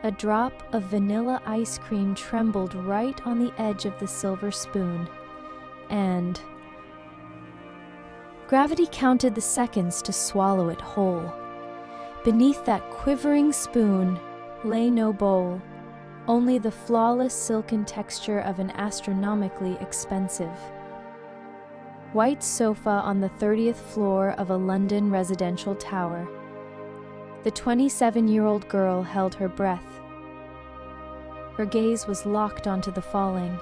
A drop of vanilla ice cream trembled right on the edge of the silver spoon, and gravity counted the seconds to swallow it whole. Beneath that quivering spoon lay no bowl, only the flawless silken texture of an astronomically expensive white sofa on the 30th floor of a London residential tower. The 27-year-old girl held her breath. Her gaze was locked onto the falling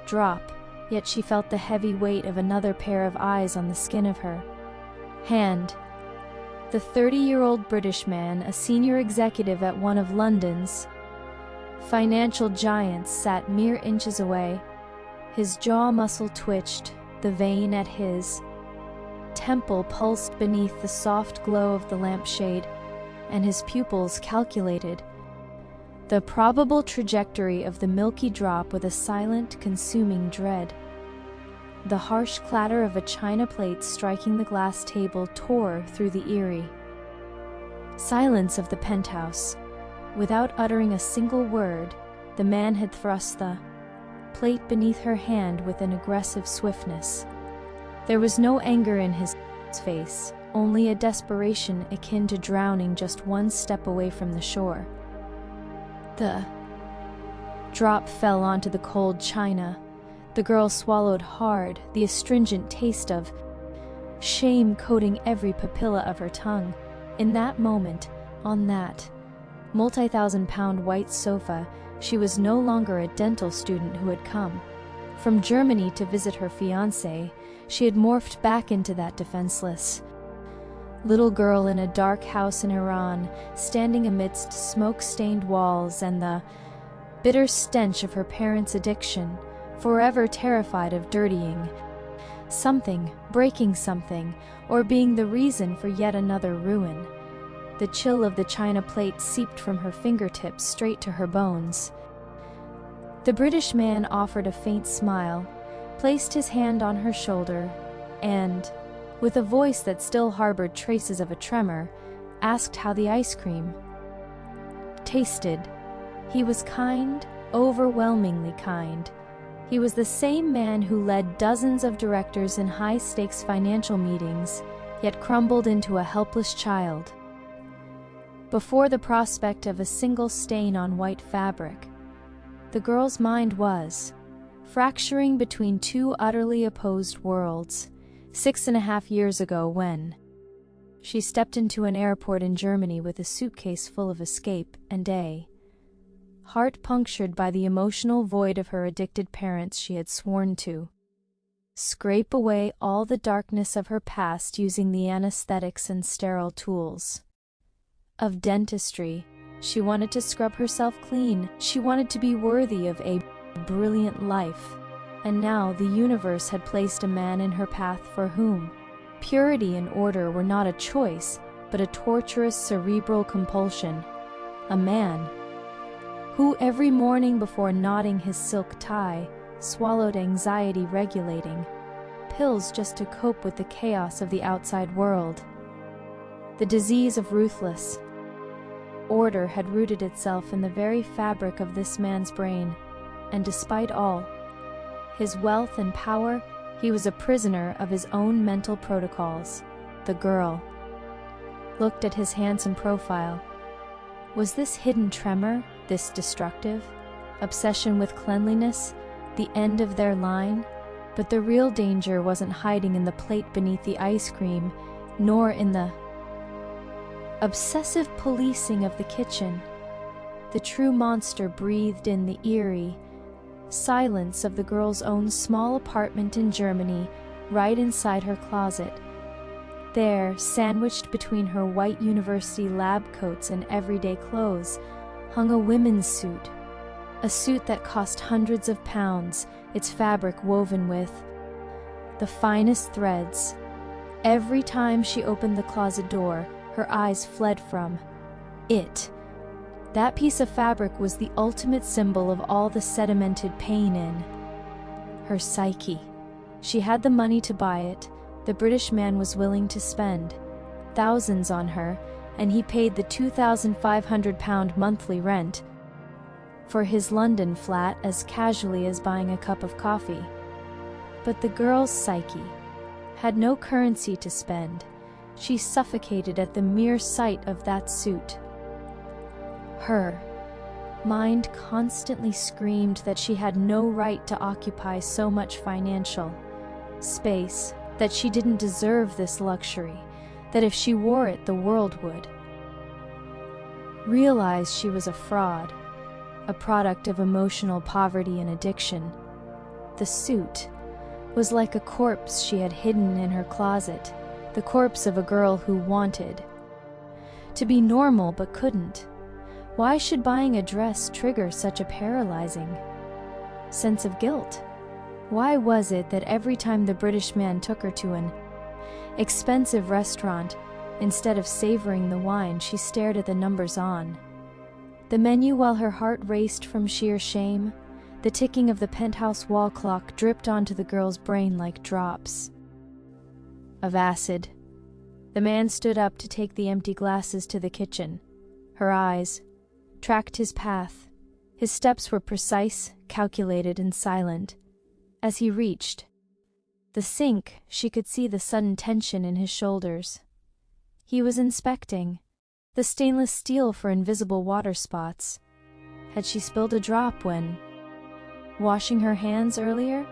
drop, yet she felt the heavy weight of another pair of eyes on the skin of her hand. The 30-year-old British man, a senior executive at one of London's financial giants, sat mere inches away. His jaw muscle twitched, the vein at his temple pulsed beneath the soft glow of the lampshade, and his pupils calculated the probable trajectory of the milky drop with a silent, consuming dread. The harsh clatter of a china plate striking the glass table tore through the eerie silence of the penthouse. Without uttering a single word, the man had thrust the plate beneath her hand with an aggressive swiftness. There was no anger in his face, only a desperation akin to drowning just one step away from the shore. The drop fell onto the cold china. The girl swallowed hard, the astringent taste of shame coating every papilla of her tongue. In that moment, on that multi-thousand-pound white sofa, she was no longer a dental student who had come from Germany to visit her fiancé. She had morphed back into that defenseless little girl in a dark house in Iran, standing amidst smoke-stained walls and the bitter stench of her parents' addiction, forever terrified of dirtying something, breaking something, or being the reason for yet another ruin. The chill of the china plate seeped from her fingertips straight to her bones. The British man offered a faint smile, placed his hand on her shoulder, and, with a voice that still harbored traces of a tremor, asked how the ice cream tasted. He was kind, overwhelmingly kind. He was the same man who led dozens of directors in high-stakes financial meetings, yet crumbled into a helpless child before the prospect of a single stain on white fabric. The girl's mind was fracturing between two utterly opposed worlds. 6.5 years ago, when she stepped into an airport in Germany with a suitcase full of escape and a heart punctured by the emotional void of her addicted parents, she had sworn to scrape away all the darkness of her past using the anesthetics and sterile tools of dentistry. She wanted to scrub herself clean. She wanted to be worthy of a brilliant life. And now the universe had placed a man in her path for whom purity and order were not a choice, but a torturous cerebral compulsion. A man who every morning before knotting his silk tie swallowed anxiety-regulating pills just to cope with the chaos of the outside world. The disease of ruthless order had rooted itself in the very fabric of this man's brain, and despite all his wealth and power, he was a prisoner of his own mental protocols. The girl looked at his handsome profile. Was this hidden tremor, this destructive obsession with cleanliness, the end of their line? But the real danger wasn't hiding in the plate beneath the ice cream, nor in the obsessive policing of the kitchen. The true monster breathed in the eerie silence of the girl's own small apartment in Germany, right inside her closet. There, sandwiched between her white university lab coats and everyday clothes, hung a women's suit. A suit that cost hundreds of pounds, its fabric woven with the finest threads. Every time she opened the closet door, her eyes fled from it. That piece of fabric was the ultimate symbol of all the sedimented pain in her psyche. She had the money to buy it. The British man was willing to spend thousands on her, and he paid the £2,500 monthly rent for his London flat as casually as buying a cup of coffee. But the girl's psyche had no currency to spend. She suffocated at the mere sight of that suit. Her mind constantly screamed that she had no right to occupy so much financial space, that she didn't deserve this luxury, that if she wore it, the world would realize she was a fraud, a product of emotional poverty and addiction. The suit was like a corpse she had hidden in her closet, the corpse of a girl who wanted to be normal but couldn't. Why should buying a dress trigger such a paralyzing sense of guilt? Why was it that every time the British man took her to an expensive restaurant, instead of savoring the wine, she stared at the numbers on the menu while her heart raced from sheer shame? The ticking of the penthouse wall clock dripped onto the girl's brain like drops of acid. The man stood up to take the empty glasses to the kitchen. Her eyes tracked his path. His steps were precise, calculated, and silent. As he reached the sink, she could see the sudden tension in his shoulders. He was inspecting the stainless steel for invisible water spots. Had she spilled a drop when washing her hands earlier?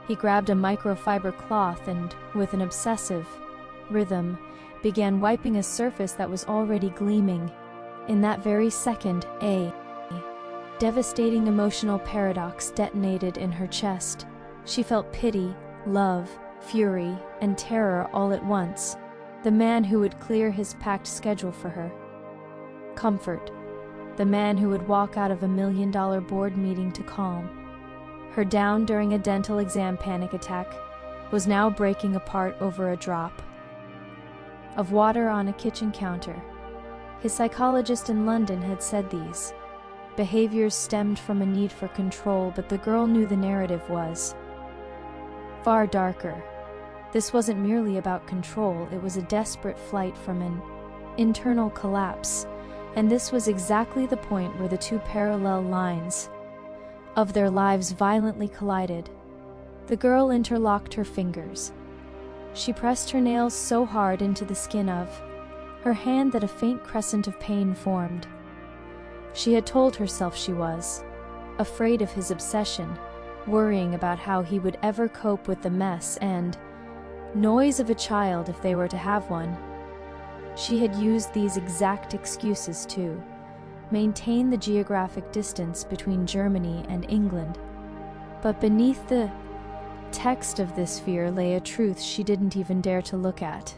He grabbed a microfiber cloth and, with an obsessive rhythm, began wiping a surface that was already gleaming. In that very second, a devastating emotional paradox detonated in her chest. She felt pity, love, fury, and terror all at once. The man who would clear his packed schedule for her. Comfort. The man who would walk out of $1 million board meeting to calm her down during a dental exam panic attack, was now breaking apart over a drop of water on a kitchen counter. His psychologist in London had said these behaviors stemmed from a need for control, but the girl knew the narrative was far darker. This wasn't merely about control, it was a desperate flight from an internal collapse, and this was exactly the point where the two parallel lines of their lives violently collided. The girl interlocked her fingers. She pressed her nails so hard into the skin of her hand that a faint crescent of pain formed. She had told herself she was afraid of his obsession, worrying about how he would ever cope with the mess and noise of a child if they were to have one. She had used these exact excuses to maintain the geographic distance between Germany and England. But beneath the text of this fear lay a truth she didn't even dare to look at.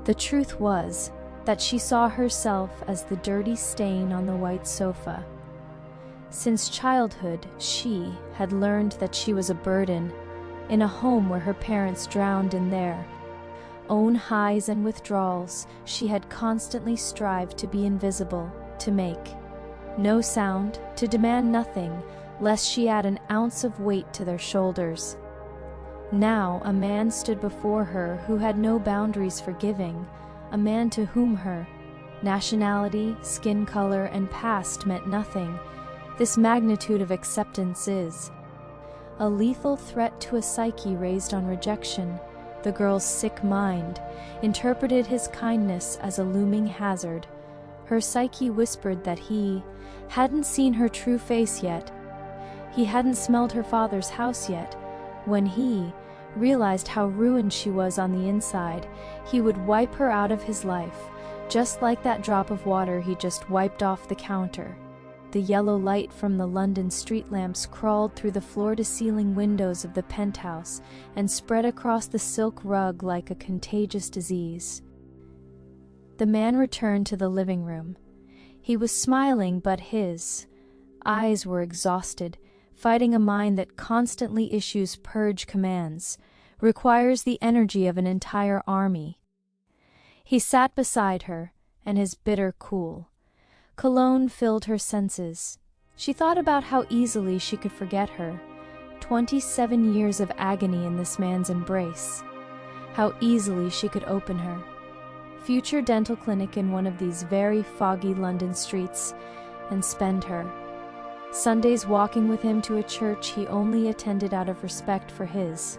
The truth was that she saw herself as the dirty stain on the white sofa. Since childhood, she had learned that she was a burden in a home where her parents drowned in their own highs and withdrawals. She had constantly strived to be invisible, to make no sound, to demand nothing, lest she add an ounce of weight to their shoulders. Now a man stood before her who had no boundaries for giving, a man to whom her nationality, skin color, and past meant nothing. This magnitude of acceptance is a lethal threat to a psyche raised on rejection. The girl's sick mind interpreted his kindness as a looming hazard. Her psyche whispered that he hadn't seen her true face yet. He hadn't smelled her father's house yet. When he realized how ruined she was on the inside, he would wipe her out of his life, just like that drop of water he just wiped off the counter. The yellow light from the London street lamps crawled through the floor-to-ceiling windows of the penthouse and spread across the silk rug like a contagious disease. The man returned to the living room. He was smiling, but his eyes were exhausted, fighting a mind that constantly issues purge commands, requires the energy of an entire army. He sat beside her, and his bitter cool cologne filled her senses. She thought about how easily she could forget her 27 years of agony in this man's embrace, how easily she could open her future dental clinic in one of these very foggy London streets, and spend her Sundays walking with him to a church he only attended out of respect for his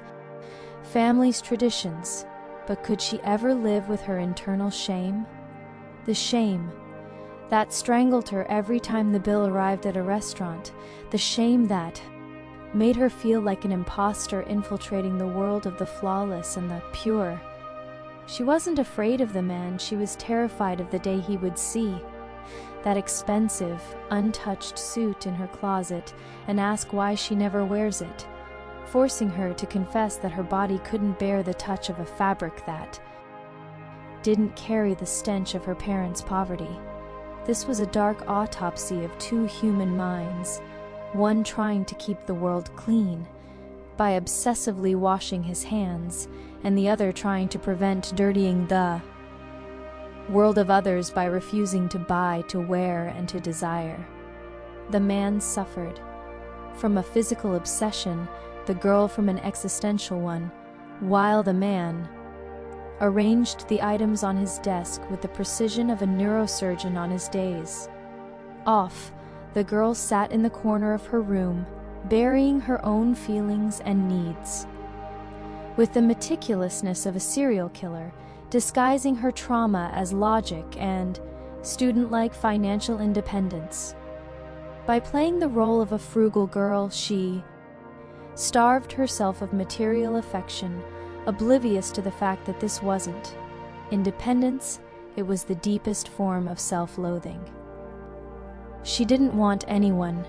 family's traditions. But could she ever live with her internal shame? The shame that strangled her every time the bill arrived at a restaurant, the shame that made her feel like an imposter infiltrating the world of the flawless and the pure. She wasn't afraid of the man, she was terrified of the day he would see that expensive, untouched suit in her closet and ask why she never wears it, forcing her to confess that her body couldn't bear the touch of a fabric that didn't carry the stench of her parents' poverty. This was a dark autopsy of two human minds, one trying to keep the world clean by obsessively washing his hands, and the other trying to prevent dirtying the world of others by refusing to buy, to wear, and to desire. The man suffered from a physical obsession, the girl from an existential one, while the man arranged the items on his desk with the precision of a neurosurgeon on his days off. The girl sat in the corner of her room, burying her own feelings and needs with the meticulousness of a serial killer, disguising her trauma as logic and student-like financial independence. By playing the role of a frugal girl, she starved herself of material affection, oblivious to the fact that this wasn't independence, it was the deepest form of self-loathing. She didn't want anyone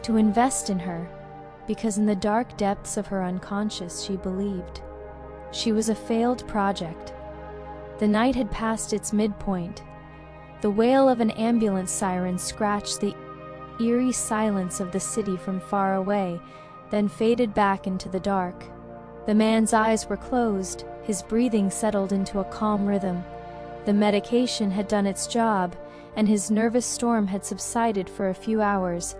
to invest in her, because in the dark depths of her unconscious she believed she was a failed project. The night had passed its midpoint. The wail of an ambulance siren scratched the eerie silence of the city from far away, then faded back into the dark. The man's eyes were closed, his breathing settled into a calm rhythm. The medication had done its job, and his nervous storm had subsided for a few hours.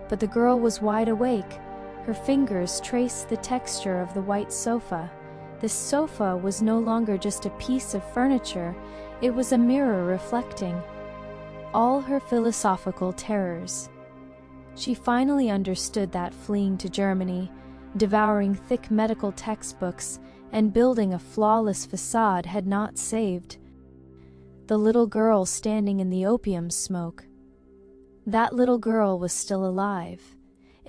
But the girl was wide awake. Her fingers traced the texture of the white sofa. This sofa was no longer just a piece of furniture, it was a mirror reflecting all her philosophical terrors. She finally understood that fleeing to Germany, devouring thick medical textbooks, and building a flawless facade had not saved the little girl standing in the opium smoke. That little girl was still alive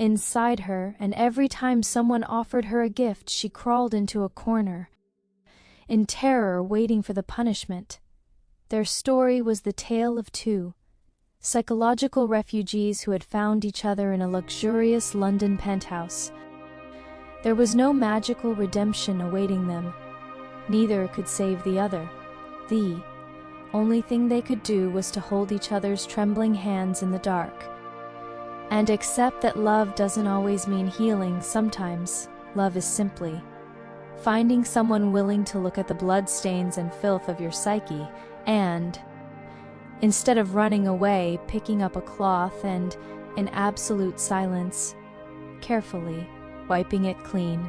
inside her, and every time someone offered her a gift, she crawled into a corner, in terror, waiting for the punishment. Their story was the tale of two psychological refugees who had found each other in a luxurious London penthouse. There was no magical redemption awaiting them. Neither could save the other. The only thing they could do was to hold each other's trembling hands in the dark and accept that love doesn't always mean healing. Sometimes love is simply finding someone willing to look at the bloodstains and filth of your psyche and, instead of running away, picking up a cloth and, in absolute silence, carefully wiping it clean.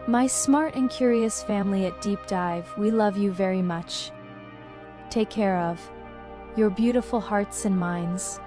My smart and curious family at Deep Dive, we love you very much. Take care of your beautiful hearts and minds.